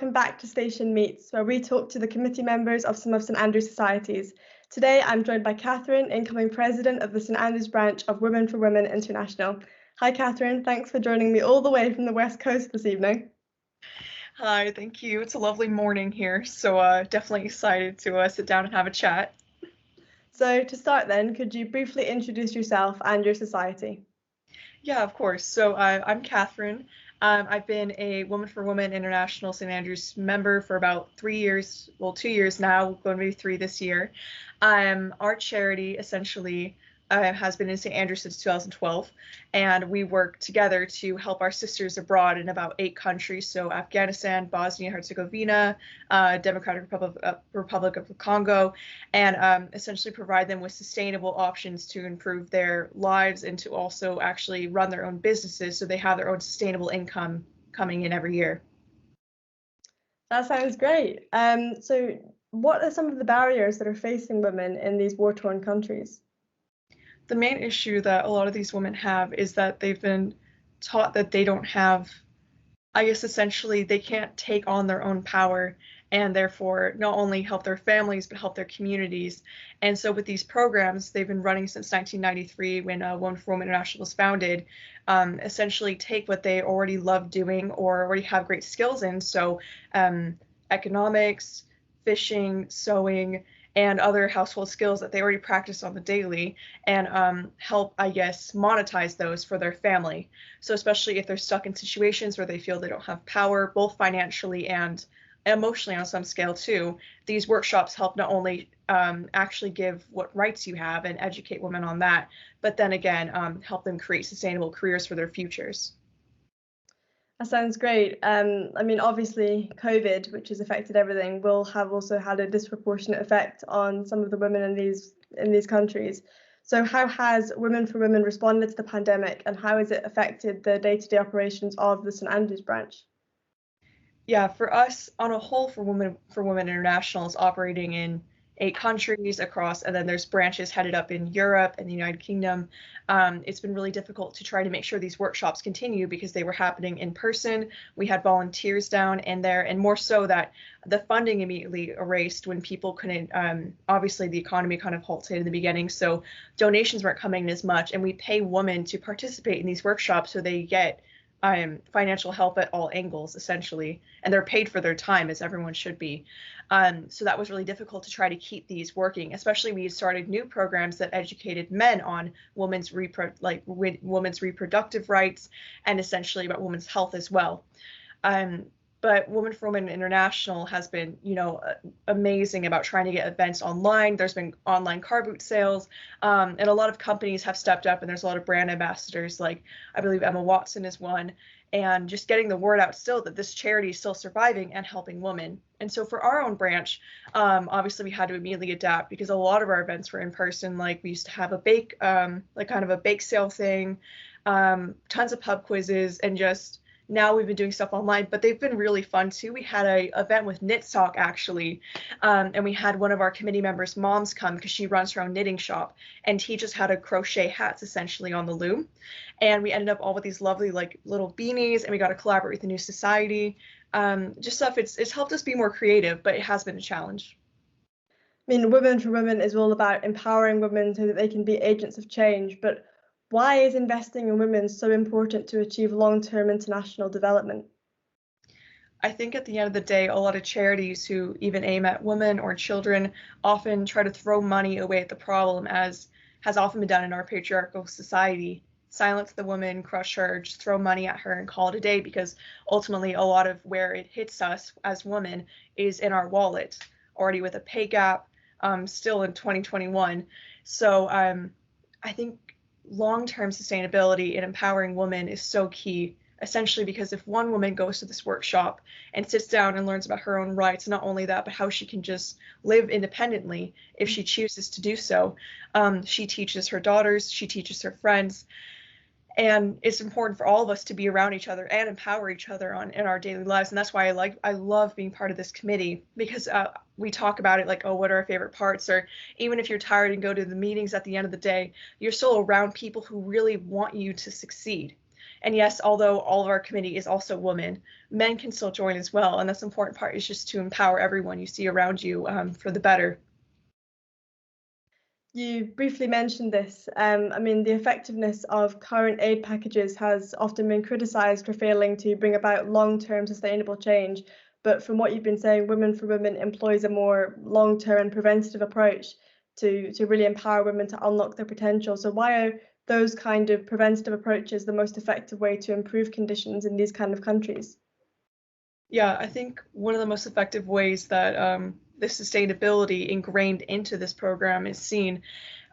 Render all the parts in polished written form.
welcome back to St.Ation Meets, where we talk to the committee members of some of St Andrews societies. Today, I'm joined by Catherine, incoming president of the St Andrews branch of Women for Women International. Hi, Catherine. Thanks for joining me all the way from the West Coast this evening. Hi, thank you. It's a lovely morning here, so definitely excited to sit down and have a chat. So to start then, could you briefly introduce yourself and your society? Yeah, of course. So I'm Catherine. I've been a Women for Women International St. Andrews member for about 3 years, well, 2 years now, going to be 3 this year. Our charity essentially has been in St. Andrews since 2012, and we work together to help our sisters abroad in about 8 countries, so Afghanistan, Bosnia-Herzegovina, Democratic Republic of the Congo, and essentially provide them with sustainable options to improve their lives and to also actually run their own businesses so they have their own sustainable income coming in every year. That sounds great. So what are some of the barriers that are facing women in these war-torn countries? The main issue that a lot of these women have is that they've been taught that they don't have, I guess essentially they can't take on their own power and therefore not only help their families but help their communities. And so with these programs, they've been running since 1993 when Women for Women International was founded, essentially take what they already love doing or already have great skills in. So economics, fishing, sewing, and other household skills that they already practice on the daily and help, I guess, monetize those for their family. So especially if they're stuck in situations where they feel they don't have power, both financially and emotionally on some scale too, these workshops help not only actually give what rights you have and educate women on that, but then again, help them create sustainable careers for their futures. That sounds great. I mean, obviously, COVID, which has affected everything, will have also had a disproportionate effect on some of the women in these countries. So, how has Women for Women responded to the pandemic, and how has it affected the day-to-day operations of the St Andrews branch? Yeah, for us on a whole, for Women International is operating in 8 countries across, and then there's branches headed up in Europe and the United Kingdom. It's been really difficult to try to make sure these workshops continue because they were happening in person. We had volunteers down in there, and more so that the funding immediately erased when people couldn't. Obviously, the economy kind of halted in the beginning, so donations weren't coming in as much, and we pay women to participate in these workshops so they get financial help at all angles, essentially, and they're paid for their time, as everyone should be. So that was really difficult to try to keep these working, especially we started new programs that educated men on women's reproductive rights and essentially about women's health as well. But Women for Women International has been, amazing about trying to get events online. There's been online car boot sales, and a lot of companies have stepped up, and there's a lot of brand ambassadors, like I believe Emma Watson is one, and just getting the word out still that this charity is still surviving and helping women. And so for our own branch, obviously we had to immediately adapt because a lot of our events were in person. Like we used to have a bake, like kind of a bake sale thing, tons of pub quizzes, and just now we've been doing stuff online, but they've been really fun too. We had a event with Knit Sock actually, and we had one of our committee members' moms come because she runs her own knitting shop and teaches how to crochet hats essentially on the loom. And we ended up all with these lovely like little beanies, and we got to collaborate with the new society. Just stuff. It's helped us be more creative, but it has been a challenge. I mean, Women for Women is all about empowering women so that they can be agents of change, but why is investing in women so important to achieve long-term international development? I think at the end of the day, a lot of charities who even aim at women or children often try to throw money away at the problem, as has often been done in our patriarchal society. Silence the woman, crush her, just throw money at her and call it a day, because ultimately a lot of where it hits us as women is in our wallet, already with a pay gap, still in 2021. So I think long-term sustainability and empowering women is so key, essentially because if one woman goes to this workshop and sits down and learns about her own rights, not only that, but how she can just live independently if she chooses to do so, she teaches her daughters, she teaches her friends, and it's important for all of us to be around each other and empower each other in our daily lives. And that's why I love being part of this committee, because we talk about it like, oh, what are our favorite parts? Or even if you're tired and go to the meetings at the end of the day, you're still around people who really want you to succeed. And yes, although all of our committee is also women, men can still join as well. And that's the important part, is just to empower everyone you see around you for the better. You briefly mentioned this. I mean, the effectiveness of current aid packages has often been criticised for failing to bring about long-term sustainable change. But from what you've been saying, Women for Women employs a more long-term and preventative approach to really empower women to unlock their potential. So why are those kind of preventative approaches the most effective way to improve conditions in these kind of countries? Yeah, I think one of the most effective ways that the sustainability ingrained into this program is seen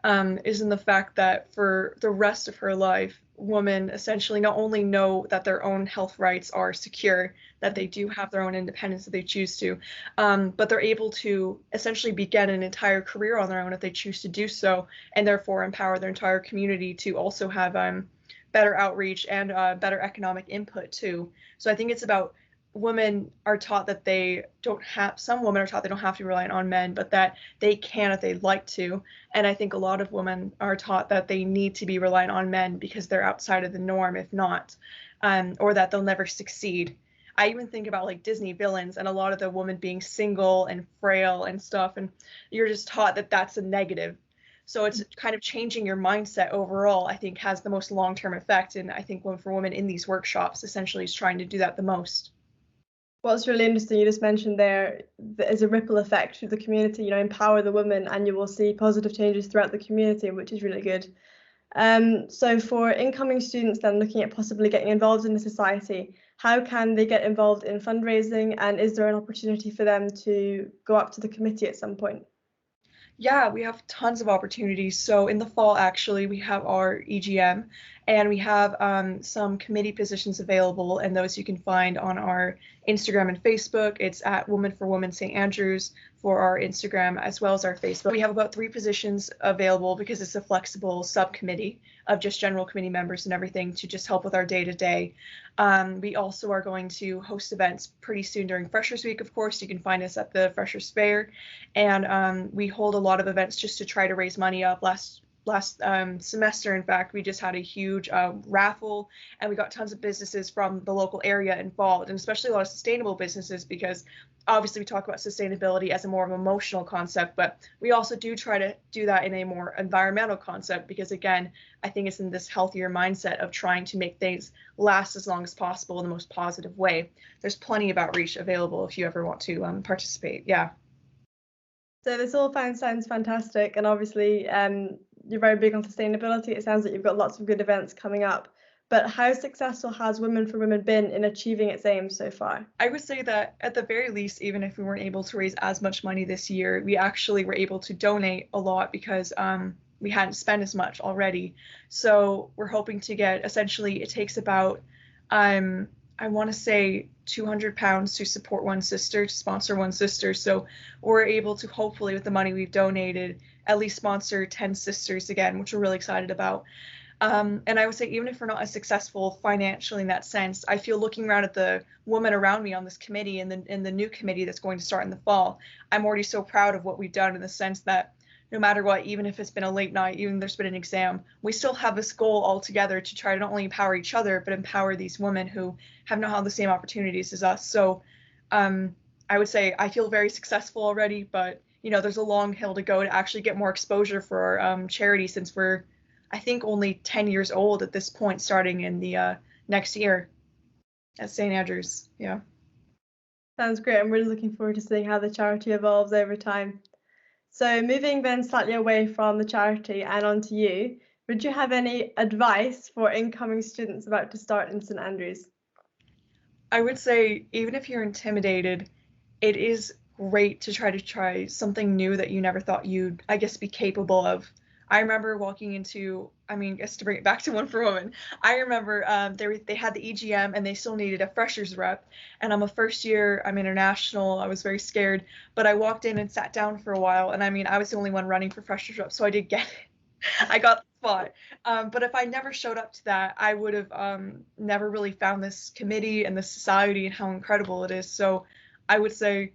is in the fact that for the rest of her life, women essentially not only know that their own health rights are secure, that they do have their own independence if they choose to, but they're able to essentially begin an entire career on their own if they choose to do so, and therefore empower their entire community to also have better outreach and better economic input too. So I think it's about women are taught that they don't have, some women are taught they don't have to be reliant on men, but that they can if they'd like to. And I think a lot of women are taught that they need to be reliant on men because they're outside of the norm if not, or that they'll never succeed. I even think about like Disney villains and a lot of the women being single and frail and stuff, and you're just taught that that's a negative. So it's kind of changing your mindset overall, I think, has the most long-term effect. And I think Women for Women in these workshops essentially is trying to do that the most. What's really interesting, you just mentioned there is a ripple effect through the community, empower the women and you will see positive changes throughout the community, which is really good. So for incoming students then looking at possibly getting involved in the society, how can they get involved in fundraising, and is there an opportunity for them to go up to the committee at some point? Yeah, we have tons of opportunities. So in the fall, actually, we have our EGM, and we have some committee positions available, and those you can find on our Instagram and Facebook. It's at Women for Women St. Andrews for our Instagram as well as our Facebook. We have about 3 positions available because it's a flexible subcommittee of just general committee members and everything to just help with our day-to-day. We also are going to host events pretty soon during Freshers Week, of course. You can find us at the Freshers Fair, and we hold a lot of events just to try to raise money up. Last semester, in fact, we just had a huge raffle, and we got tons of businesses from the local area involved, and especially a lot of sustainable businesses, because obviously we talk about sustainability as a more of an emotional concept, but we also do try to do that in a more environmental concept, because again, I think it's in this healthier mindset of trying to make things last as long as possible in the most positive way. There's plenty of outreach available if you ever want to participate. Yeah. So this all sounds fantastic, and obviously you're very big on sustainability. It sounds like you've got lots of good events coming up. But how successful has Women for Women been in achieving its aims so far? I would say that at the very least, even if we weren't able to raise as much money this year, we actually were able to donate a lot because we hadn't spent as much already. So we're hoping to get, essentially, it takes about, I want to say £200 to support one sister, to sponsor one sister. So we're able to hopefully, with the money we've donated, at least sponsor 10 sisters again, which we're really excited about. And I would say, even if we're not as successful financially in that sense, I feel looking around at the women around me on this committee and the new committee that's going to start in the fall, I'm already so proud of what we've done, in the sense that no matter what, even if it's been a late night, even if there's been an exam, we still have this goal all together to try to not only empower each other, but empower these women who have not had the same opportunities as us. So I would say I feel very successful already, but there's a long hill to go to actually get more exposure for our charity, since we're, I think, only 10 years old at this point, starting in the next year at St. Andrews. Yeah. Sounds great. I'm really looking forward to seeing how the charity evolves over time. So moving then slightly away from the charity and onto you, would you have any advice for incoming students about to start in St. Andrews? I would say, even if you're intimidated, it is great to try something new that you never thought you'd, I guess, be capable of. I remember walking into, I guess to bring it back to One for Women, I remember they had the EGM and they still needed a freshers rep. And I'm a first year, I'm international, I was very scared, but I walked in and sat down for a while. And I was the only one running for freshers rep, so I did get it. I got the spot. But if I never showed up to that, I would have never really found this committee and this society and how incredible it is. So I would say,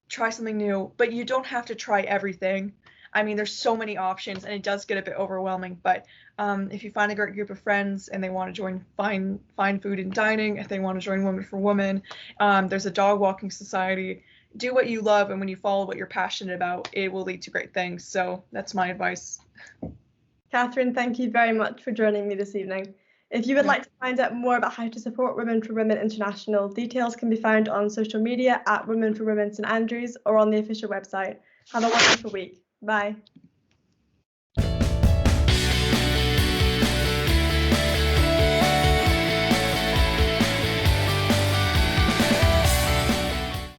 try something new, but you don't have to try everything. I mean, there's so many options, and it does get a bit overwhelming. But if you find a great group of friends and they want to join fine food and dining, if they want to join Women for Women, there's a dog walking society. Do what you love, and when you follow what you're passionate about, it will lead to great things. So that's my advice. Catherine, thank you very much for joining me this evening. If you would like to find out more about how to support Women for Women International, details can be found on social media at Women for Women St Andrews or on the official website. Have a wonderful week. Bye.